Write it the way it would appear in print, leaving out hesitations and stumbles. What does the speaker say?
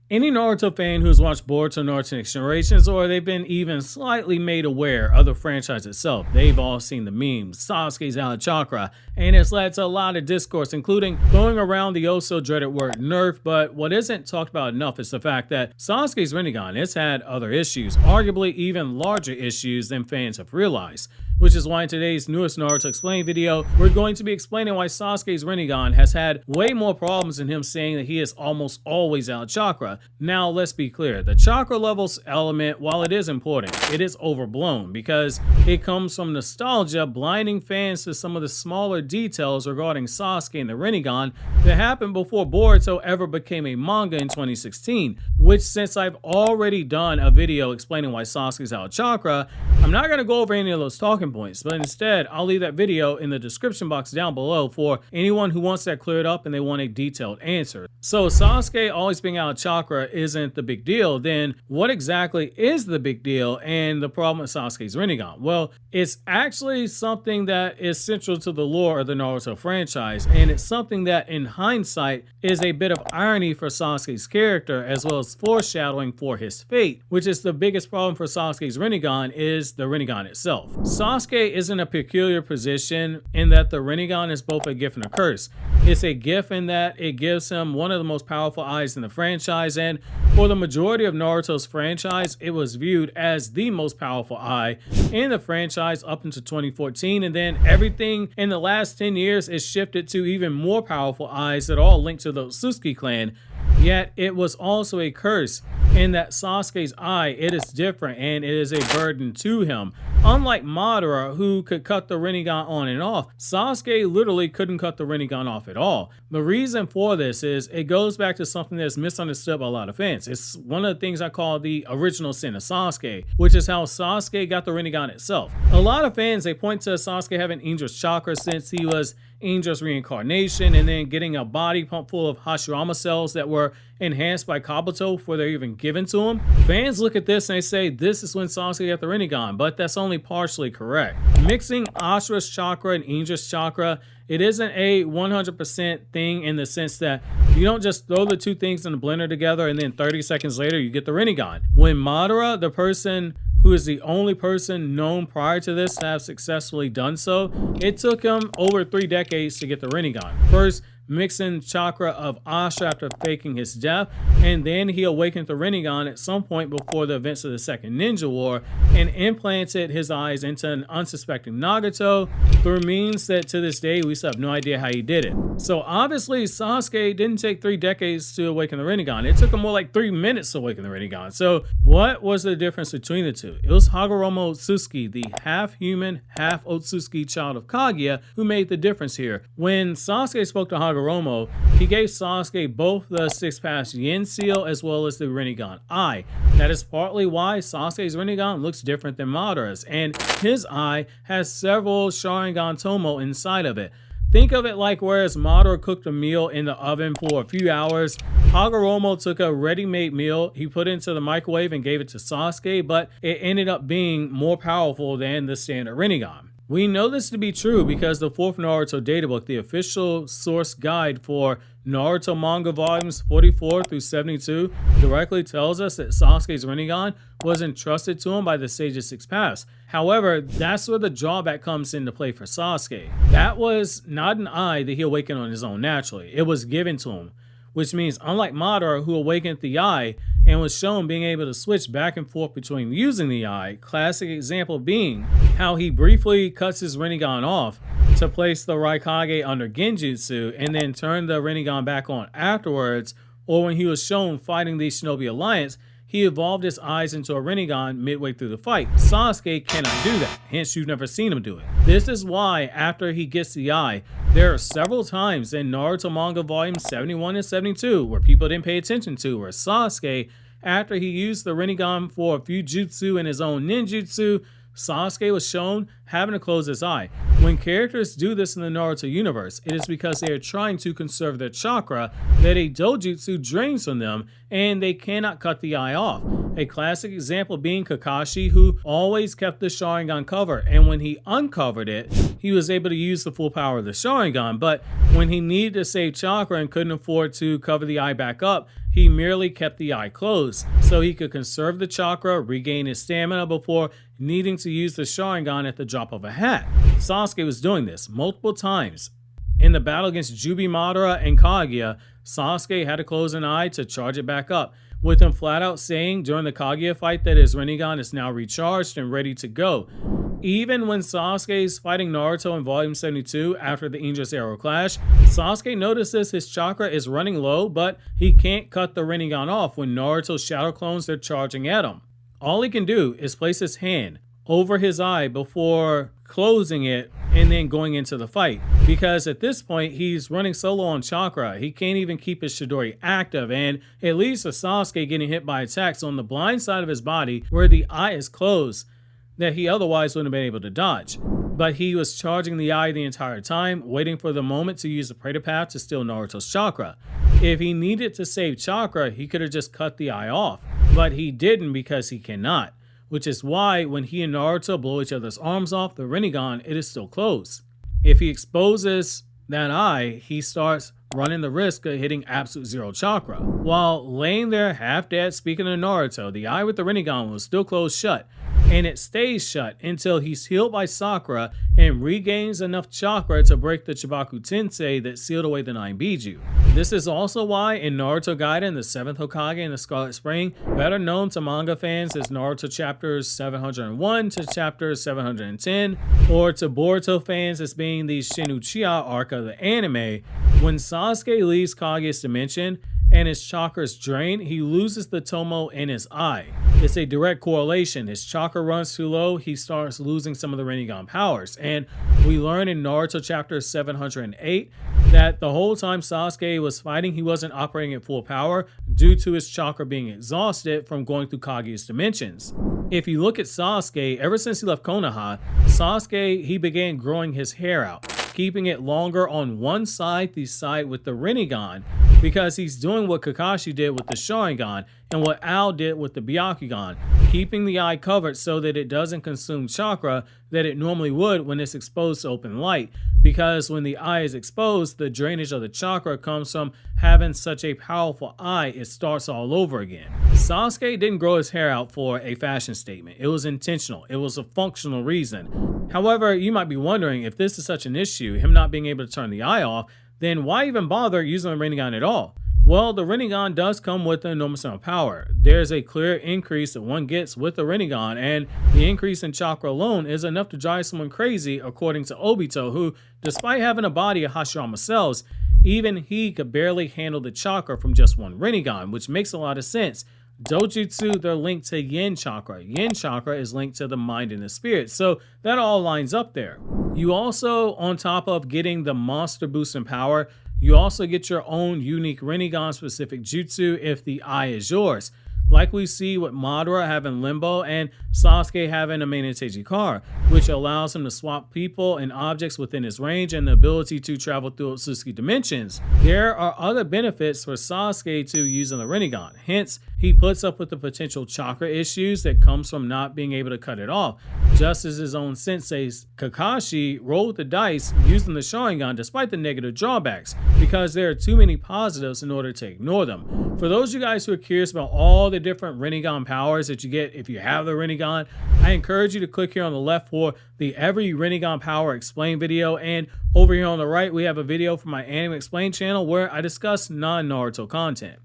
Any Naruto fan who's watched Boruto, Naruto Next Generations, or they've been even slightly made aware of the franchise itself, they've all seen the memes, Sasuke's out of chakra, and it's led to a lot of discourse, including throwing around the oh-so-dreaded word nerf. But what isn't talked about enough is the fact that Sasuke's Rinnegan has had other issues, arguably even larger issues than fans have realized. Which is why in today's newest Naruto Explained video, we're going to be explaining why Sasuke's Rinnegan has had way more problems than him saying that he is almost always out of chakra. Now, let's be clear, the chakra levels element, while it is important, it is overblown because it comes from nostalgia blinding fans to some of the smaller details regarding Sasuke and the Rinnegan that happened before Boruto ever became a manga in 2016, which, since I've already done a video explaining why Sasuke's out of chakra, I'm not going to go over any of those talking points, but instead I'll leave that video in the description box down below for anyone who wants that cleared up and they want a detailed answer. So Sasuke always being out of chakra isn't the big deal, then what exactly is the big deal and the problem with Sasuke's Rinnegan? Well, it's actually something that is central to the lore of the Naruto franchise, and it's something that in hindsight is a bit of irony for Sasuke's character as well as foreshadowing for his fate, which is the biggest problem for Sasuke's Rinnegan is the Rinnegan itself. Sasuke is in a peculiar position in that the Rinnegan is both a gift and a curse. It's a gift in that it gives him one of the most powerful eyes in the franchise, and for the majority of Naruto's franchise, it was viewed as the most powerful eye in the franchise up until 2014, and then everything in the last 10 years is shifted to even more powerful eyes that are all linked to the Sasuke clan. Yet it was also a curse in that Sasuke's eye, it is different and it is a burden to him. Unlike Madara, who could cut the Rinnegan on and off, Sasuke literally couldn't cut the Rinnegan off at all. The reason for this is it goes back to something that's misunderstood by a lot of fans. It's one of the things I call the original sin of Sasuke, which is how Sasuke got the Rinnegan itself. A lot of fans, they point to Sasuke having Angel's chakra since he was Angel's reincarnation and then getting a body pump full of Hashirama cells that were enhanced by Kabuto before they're even given to him. Fans look at this and they say this is when Sasuke got the Rinnegan, but that's only partially correct. Mixing Ashura's chakra and Angel's chakra, it isn't a 100% thing in the sense that you don't just throw the two things in a blender together and then 30 seconds later you get the Rinnegan. When Madara, the person who is the only person known prior to this to have successfully done so, it took him over 3 decades to get the Rinnegan. First, mixing chakra of Ashura after faking his death, and then he awakened the Rinnegan at some point before the events of the Second Ninja War and implanted his eyes into an unsuspecting Nagato through means that to this day we still have no idea how he did it. So obviously Sasuke didn't take 3 decades to awaken the Rinnegan. It took him more like 3 minutes to awaken the Rinnegan. So what was the difference between the two? It was Hagoromo Otsutsuki, the half-human, half-Otsutsuki child of Kaguya, who made the difference here. When Sasuke spoke to Hagoromo, he gave Sasuke both the 6-pass Yin seal as well as the Rinnegan eye. That is partly why Sasuke's Rinnegan looks different than Madara's, and his eye has several Sharingan Tomo inside of it. Think of it like whereas Madara cooked a meal in the oven for a few hours, Hagoromo took a ready-made meal, he put it into the microwave and gave it to Sasuke, but it ended up being more powerful than the standard Rinnegan. We know this to be true because the 4th Naruto databook, the official source guide for Naruto manga volumes 44 through 72, directly tells us that Sasuke's Rinnegan was entrusted to him by the Sage's 6th pass. However, that's where the drawback comes into play for Sasuke. That was not an eye that he awakened on his own naturally. It was given to him, which means unlike Madara, who awakened the eye and was shown being able to switch back and forth between using the eye, classic example being how he briefly cuts his Rinnegan off to place the Raikage under Genjutsu and then turn the Rinnegan back on afterwards, or when he was shown fighting the Shinobi Alliance, he evolved his eyes into a Rinnegan midway through the fight. Sasuke cannot do that, hence you've never seen him do it. This is why after he gets the eye, there are several times in Naruto manga volumes 71 and 72 where people didn't pay attention to, where Sasuke, after he used the Rinnegan for a few jutsu in his own ninjutsu, Sasuke was shown having to close his eye. When characters do this in the Naruto universe, it is because they are trying to conserve their chakra that a dojutsu drains from them and they cannot cut the eye off. A classic example being Kakashi, who always kept the Sharingan cover, and when he uncovered it, he was able to use the full power of the Sharingan, but when he needed to save chakra and couldn't afford to cover the eye back up, he merely kept the eye closed so he could conserve the chakra, regain his stamina before needing to use the Sharingan at the drop of a hat. Sasuke was doing this multiple times. In the battle against Jubi Madara and Kaguya, Sasuke had to close an eye to charge it back up, with him flat out saying during the Kaguya fight that his Rinnegan is now recharged and ready to go. Even when Sasuke is fighting Naruto in Volume 72 after the Indra's Arrow clash, Sasuke notices his chakra is running low, but he can't cut the Rinnegan off when Naruto's shadow clones are charging at him. All he can do is place his hand over his eye before closing it and then going into the fight, because at this point he's running so low on chakra he can't even keep his Chidori active, and it leads to Sasuke getting hit by attacks on the blind side of his body where the eye is closed that he otherwise wouldn't have been able to dodge. But he was charging the eye the entire time, waiting for the moment to use the Preta Path to steal Naruto's chakra. If he needed to save chakra, he could have just cut the eye off, but he didn't because he cannot. Which is why when he and Naruto blow each other's arms off the Rinnegan, it is still closed. If he exposes that eye, he starts running the risk of hitting absolute zero chakra. While laying there half dead speaking to Naruto, the eye with the Rinnegan was still closed shut, and it stays shut until he's healed by Sakura and regains enough chakra to break the Chibaku Tensei that sealed away the 9 Biju. This is also why in Naruto Gaiden, the 7th Hokage and the Scarlet Spring, better known to manga fans as Naruto chapters 701 to chapter 710, or to Boruto fans as being the Shin Uchiha arc of the anime, when Sasuke leaves Kaguya's dimension and his chakra is drained, he loses the tomo in his eye. It's a direct correlation. His chakra runs too low, he starts losing some of the Rinnegan powers. And we learn in Naruto chapter 708 that the whole time Sasuke was fighting, he wasn't operating at full power due to his chakra being exhausted from going through Kaguya's dimensions. If you look at Sasuke, ever since he left Konoha, Sasuke, he began growing his hair out, keeping it longer on one side, the side with the Rinnegan, because he's doing what Kakashi did with the Sharingan and what Ao did with the Byakugan, keeping the eye covered so that it doesn't consume chakra that it normally would when it's exposed to open light, because when the eye is exposed, the drainage of the chakra comes from having such a powerful eye, it starts all over again. Sasuke didn't grow his hair out for a fashion statement. It was intentional. It was a functional reason. However, you might be wondering, if this is such an issue, him not being able to turn the eye off, then why even bother using the Rinnegan at all? Well, the Rinnegan does come with an enormous amount of power. There's a clear increase that one gets with the Rinnegan, and the increase in chakra alone is enough to drive someone crazy, according to Obito, who, despite having a body of Hashirama cells, even he could barely handle the chakra from just one Rinnegan, which makes a lot of sense. Dojutsu, they're linked to yin chakra. Yin chakra is linked to the mind and the spirit, so that all lines up there. You also, on top of getting the monster boost in power, you also get your own unique Rinnegan specific jutsu if the eye is yours. Like we see with Madara having Limbo and Sasuke having a main Teijikar, which allows him to swap people and objects within his range and the ability to travel through Otsutsuki dimensions. There are other benefits for Sasuke to using the Rinnegan. Hence, he puts up with the potential chakra issues that comes from not being able to cut it off, just as his own sensei Kakashi rolled the dice using the Sharingan despite the negative drawbacks, because there are too many positives in order to ignore them. For those of you guys who are curious about all the different Rinnegan powers that you get if you have the Rinnegan, I encourage you to click here on the left for the Every Rinnegan Power Explained video, and over here on the right we have a video from my Anime Explained channel where I discuss non-Naruto content.